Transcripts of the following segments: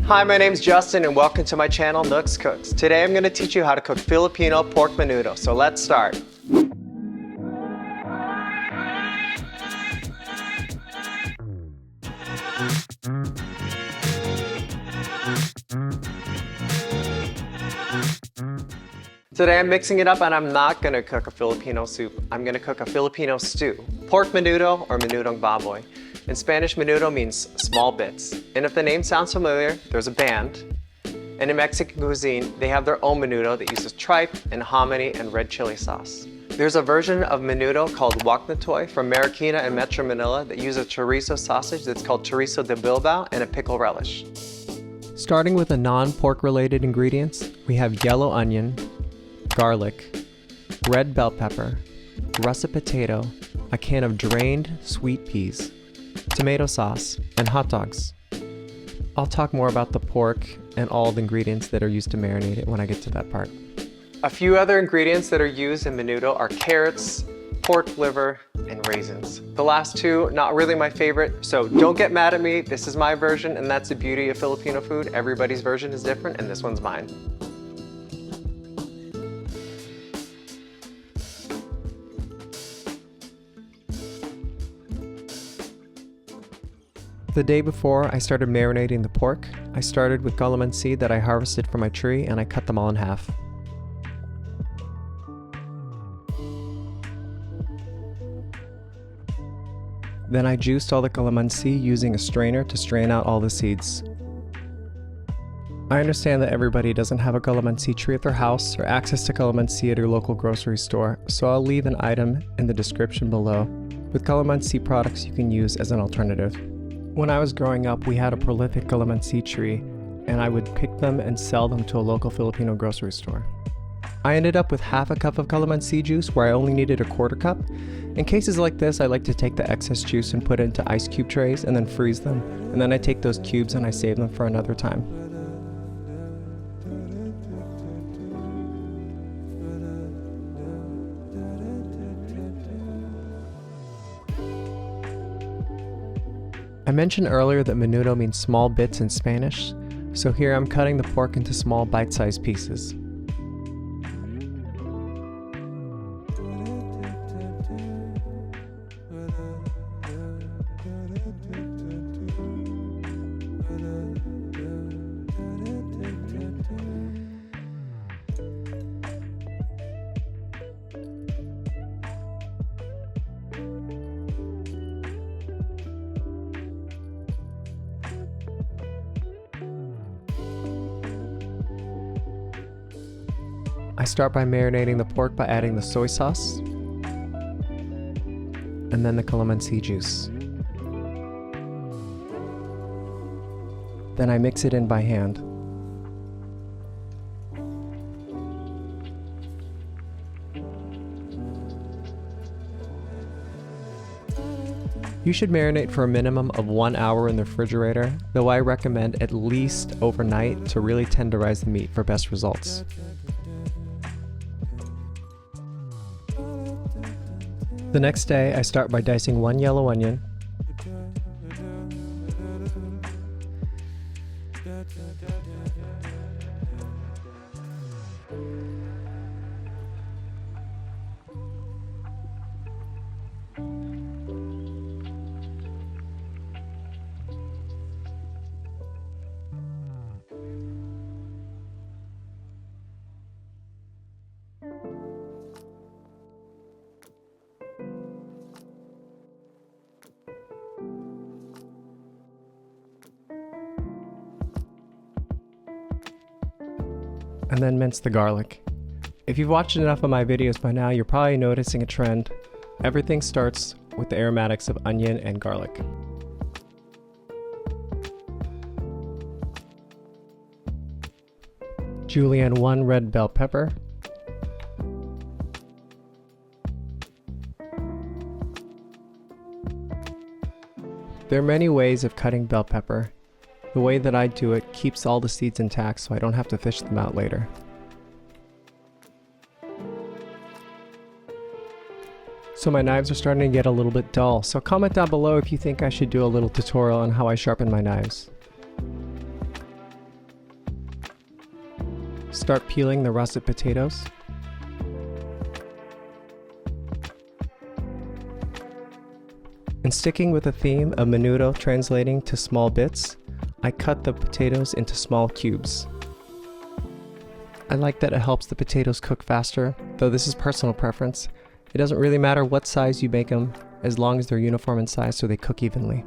Hi, my name's Justin and welcome to my channel, Nooks Cooks. Today I'm going to teach you how to cook Filipino pork menudo, so let's start. Today I'm mixing it up and I'm not going to cook a Filipino soup. I'm going to cook a Filipino stew. Pork menudo or menudong baboy. In Spanish, menudo means small bits. And if the name sounds familiar, there's a band. And in Mexican cuisine, they have their own menudo that uses tripe and hominy and red chili sauce. There's a version of menudo called guacnatoy from Marikina and Metro Manila that uses chorizo sausage that's called chorizo de Bilbao and a pickle relish. Starting with the non-pork related ingredients, we have yellow onion, garlic, red bell pepper, russet potato, a can of drained sweet peas, tomato sauce, and hot dogs. I'll talk more about the pork and all the ingredients that are used to marinate it when I get to that part. A few other ingredients that are used in menudo are carrots, pork liver, and raisins. The last two, not really my favorite, so don't get mad at me. This is my version, and that's the beauty of Filipino food. Everybody's version is different, and this one's mine. The day before I started marinating the pork, I started with calamansi that I harvested from my tree and I cut them all in half. Then I juiced all the calamansi using a strainer to strain out all the seeds. I understand that everybody doesn't have a calamansi tree at their house or access to calamansi at your local grocery store, so I'll leave an item in the description below with calamansi products you can use as an alternative. When I was growing up, we had a prolific calamansi tree, and I would pick them and sell them to a local Filipino grocery store. I ended up with half a cup of calamansi juice where I only needed a quarter cup. In cases like this, I like to take the excess juice and put it into ice cube trays and then freeze them, and then I take those cubes and I save them for another time. I mentioned earlier that menudo means small bits in Spanish, so here I'm cutting the pork into small bite-sized pieces. I start by marinating the pork by adding the soy sauce and then the calamansi juice. Then I mix it in by hand. You should marinate for a minimum of 1 hour in the refrigerator, though I recommend at least overnight to really tenderize the meat for best results. The next day, I start by dicing 1 yellow onion, and then mince the garlic. If you've watched enough of my videos by now, you're probably noticing a trend. Everything starts with the aromatics of onion and garlic. Julienne 1 red bell pepper, there are many ways of cutting bell pepper. The way that I do it keeps all the seeds intact so I don't have to fish them out later. So my knives are starting to get a little bit dull, so comment down below if you think I should do a little tutorial on how I sharpen my knives. Start peeling the russet potatoes. And sticking with the theme of menudo translating to small bits, I cut the potatoes into small cubes. I like that it helps the potatoes cook faster, though this is personal preference. It doesn't really matter what size you make them, as long as they're uniform in size so they cook evenly.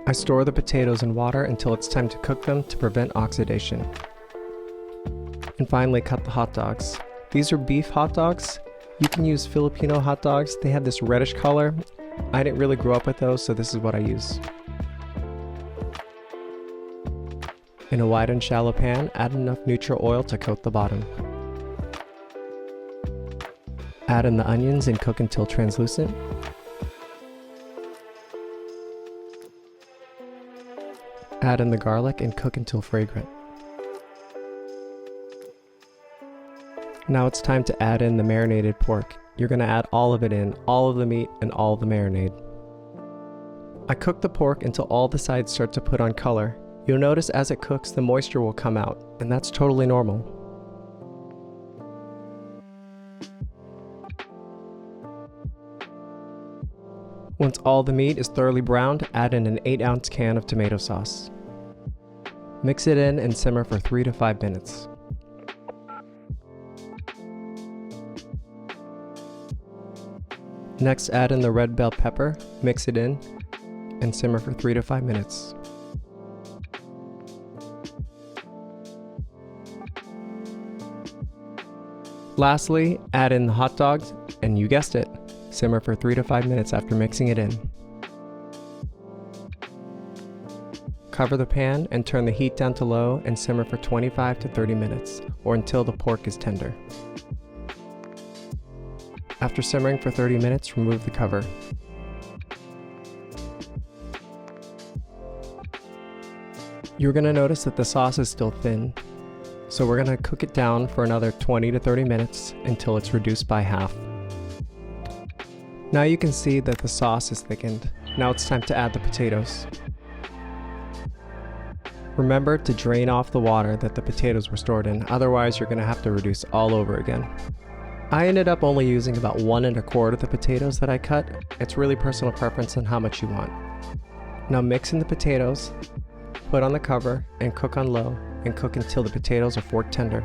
I store the potatoes in water until it's time to cook them to prevent oxidation. And finally, cut the hot dogs. These are beef hot dogs. You can use Filipino hot dogs. They have this reddish color. I didn't really grow up with those, so this is what I use. In a wide and shallow pan, add enough neutral oil to coat the bottom. Add in the onions and cook until translucent. Add in the garlic and cook until fragrant. Now it's time to add in the marinated pork. You're going to add all of it in, all of the meat and all of the marinade. I cook the pork until all the sides start to put on color. You'll notice as it cooks, the moisture will come out, and that's totally normal. Once all the meat is thoroughly browned, add in an 8-ounce can of tomato sauce. Mix it in and simmer for 3 to 5 minutes. Next, add in the red bell pepper, mix it in, and simmer for 3 to 5 minutes. Lastly, add in the hot dogs, and you guessed it, simmer for 3 to 5 minutes after mixing it in. Cover the pan and turn the heat down to low and simmer for 25 to 30 minutes, or until the pork is tender. After simmering for 30 minutes, remove the cover. You're going to notice that the sauce is still thin, so we're going to cook it down for another 20 to 30 minutes until it's reduced by half. Now you can see that the sauce is thickened. Now it's time to add the potatoes. Remember to drain off the water that the potatoes were stored in, otherwise you're going to have to reduce all over again. I ended up only using about 1 1/4 of the potatoes that I cut. It's really personal preference on how much you want. Now mix in the potatoes, put on the cover, and cook on low, and cook until the potatoes are fork tender.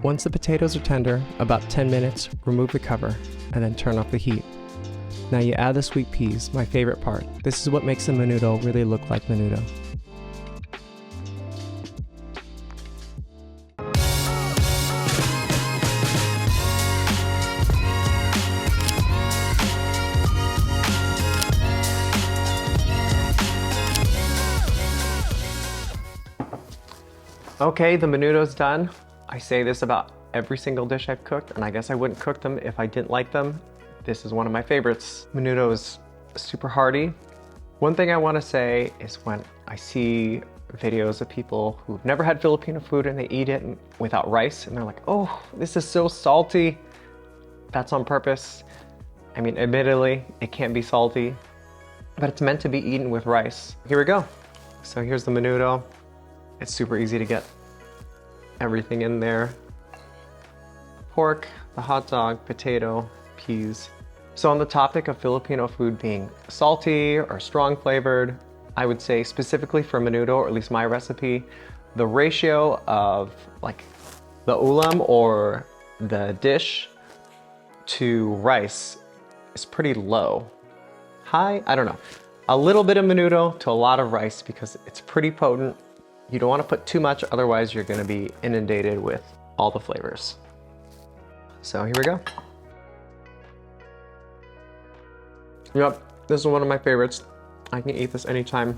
Once the potatoes are tender, about 10 minutes, remove the cover, and then turn off the heat. Now you add the sweet peas, my favorite part. This is what makes the menudo really look like menudo. Okay, the menudo's done. I say this about every single dish I've cooked, and I guess I wouldn't cook them if I didn't like them. This is one of my favorites. Menudo is super hearty. One thing I want to say is when I see videos of people who've never had Filipino food and they eat it without rice, and they're like, oh, this is so salty. That's on purpose. I mean, admittedly, it can be salty, but it's meant to be eaten with rice. Here we go. So here's the menudo. It's super easy to get everything in there. Pork, the hot dog, potato, peas. So on the topic of Filipino food being salty or strong flavored, I would say specifically for menudo, or at least my recipe, the ratio of like the ulam or the dish to rice is pretty low. High? I don't know. A little bit of menudo to a lot of rice because it's pretty potent. You don't want to put too much, otherwise you're going to be inundated with all the flavors. So here we go. Yep, this is one of my favorites. I can eat this anytime.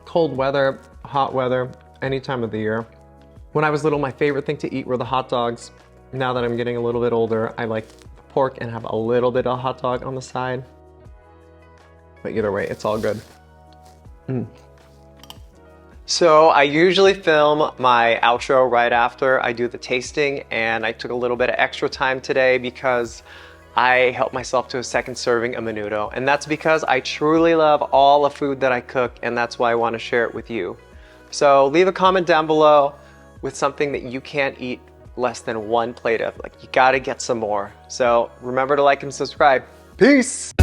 Cold weather, hot weather, any time of the year. When I was little, my favorite thing to eat were the hot dogs. Now that I'm getting a little bit older, I like pork and have a little bit of hot dog on the side. But either way, it's all good. So I usually film my outro right after I do the tasting, and I took a little bit of extra time today because I helped myself to a second serving of menudo. And that's because I truly love all the food that I cook, and that's why I want to share it with you. So leave a comment down below with something that you can't eat less than one plate of. Like, you gotta get some more. So remember to like and subscribe. Peace!